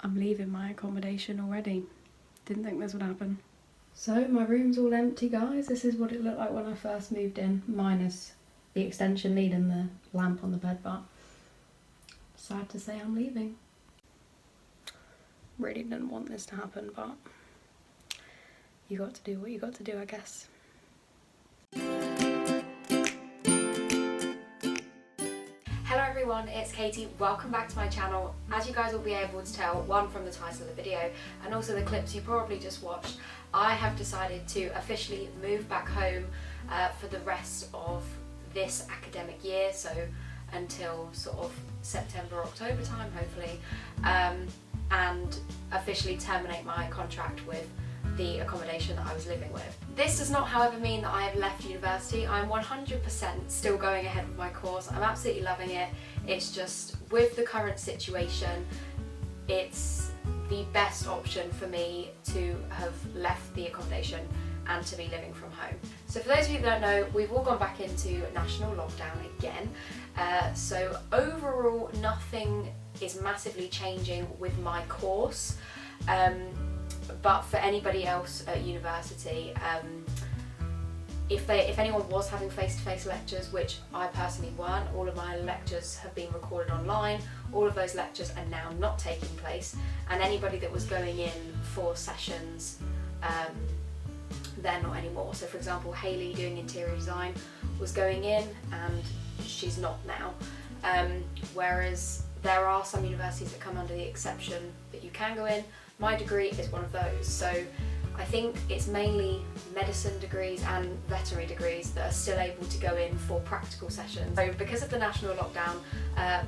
I'm leaving my accommodation already. Didn't think this would happen. So my room's all empty, guys. This is what it looked like when I first moved in, minus the extension lead and the lamp on the bed, but sad to say I'm leaving. Really didn't want this to happen, but you got to do what you got to do, I guess. Hello everyone, it's Katie. Welcome back to my channel. As you guys will be able to tell, one from the title of the video and also the clips you probably just watched, I have decided to officially move back home for the rest of this academic year, so until sort of September, October time hopefully, and officially terminate my contract with the accommodation that I was living with. This does not, however, mean that I have left university. I'm 100% still going ahead with my course. I'm absolutely loving it. It's just, with the current situation, it's the best option for me to have left the accommodation and to be living from home. So for those of you that don't know, we've all gone back into national lockdown again. So overall, nothing is massively changing with my course. But for anybody else at university, if anyone was having face-to-face lectures, which I personally weren't, all of my lectures have been recorded online, all of those lectures are now not taking place, and anybody that was going in for sessions, they're not anymore. So for example, Hayley doing interior design was going in and she's not now. Whereas there are some universities that come under the exception that you can go in. My degree is one of those, so I think it's mainly medicine degrees and veterinary degrees that are still able to go in for practical sessions. So because of the national lockdown,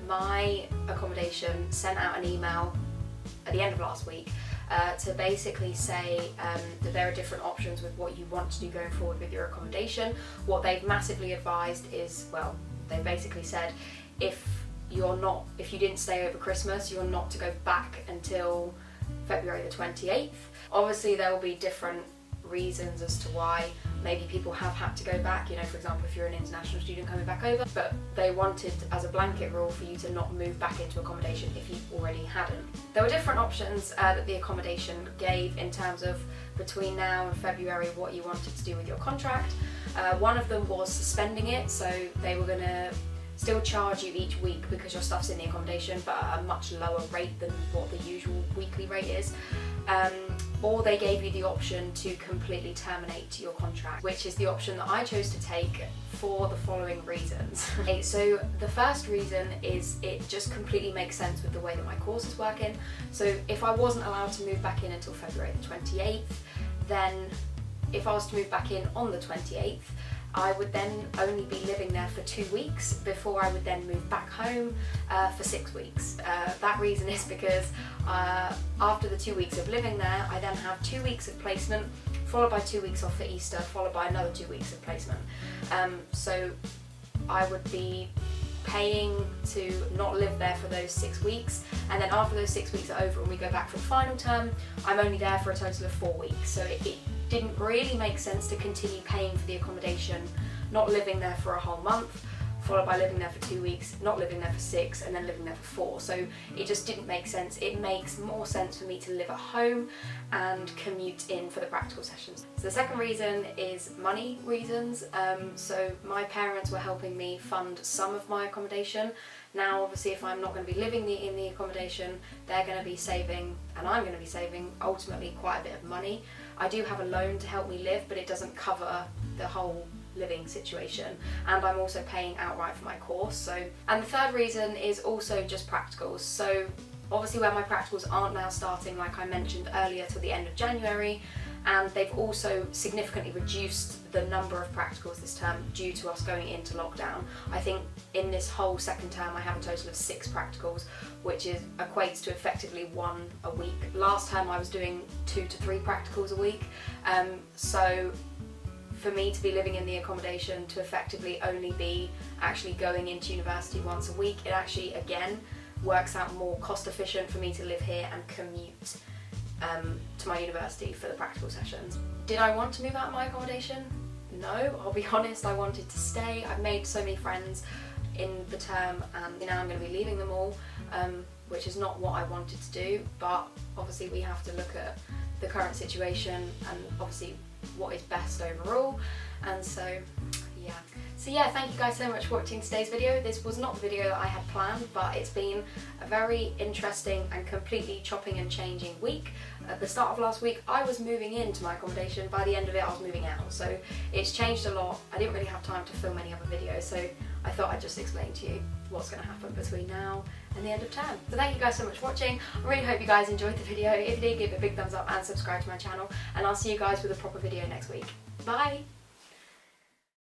my accommodation sent out an email at the end of last week to basically say that there are different options with what you want to do going forward with your accommodation. What they've massively advised is, well, they basically said if you didn't stay over Christmas, you're not to go back until February the 28th. Obviously there will be different reasons as to why maybe people have had to go back, you know, for example if you're an international student coming back over, but they wanted as a blanket rule for you to not move back into accommodation if you already hadn't. There were different options that the accommodation gave in terms of between now and February what you wanted to do with your contract. One of them was suspending it, so they were going to still charge you each week because your stuff's in the accommodation, but at a much lower rate than what the usual weekly rate is. Or they gave you the option to completely terminate your contract, which is the option that I chose to take for the following reasons. Okay, so the first reason is it just completely makes sense with the way that my course is working. So if I wasn't allowed to move back in until February the 28th, then if I was to move back in on the 28th, I would then only be living there for 2 weeks before I would then move back home for 6 weeks. That reason is because after the 2 weeks of living there, I then have 2 weeks of placement, followed by 2 weeks off for Easter, followed by another 2 weeks of placement. So I would be paying to not live there for those 6 weeks, and then after those 6 weeks are over and we go back for final term, I'm only there for a total of 4 weeks. So it didn't really make sense to continue paying for the accommodation, not living there for a whole month, followed by living there for 2 weeks, not living there for 6, and then living there for 4. So it just didn't make sense. It makes more sense for me to live at home and commute in for the practical sessions. So the second reason is money reasons. So my parents were helping me fund some of my accommodation. Now obviously if I'm not going to be living in the accommodation, they're going to be saving, and I'm going to be saving ultimately quite a bit of money. I do have a loan to help me live, but it doesn't cover the whole living situation, and I'm also paying outright for my course. And the third reason is also just practicals. So obviously where my practicals aren't now starting, like I mentioned earlier, till the end of January, and they've also significantly reduced the number of practicals this term due to us going into lockdown. I think in this whole second term I have a total of 6 practicals, which equates to effectively 1 a week. Last term I was doing 2 to 3 practicals a week, so for me to be living in the accommodation to effectively only be actually going into university once a week, it actually again works out more cost efficient for me to live here and commute to my university for the practical sessions. Did I want to move out of my accommodation? No, I'll be honest, I wanted to stay. I've made so many friends in the term and now I'm going to be leaving them all. which is not what I wanted to do, but obviously we have to look at the current situation and obviously what is best overall. And so yeah, thank you guys so much for watching today's video. This was not the video that I had planned, but it's been a very interesting and completely chopping and changing week. At the start of last week, I was moving into my accommodation. By the end of it, I was moving out. So it's changed a lot. I didn't really have time to film any other videos, so I thought I'd just explain to you what's going to happen between now and the end of term. So thank you guys so much for watching. I really hope you guys enjoyed the video. If you did, give it a big thumbs up and subscribe to my channel, and I'll see you guys with a proper video next week. Bye!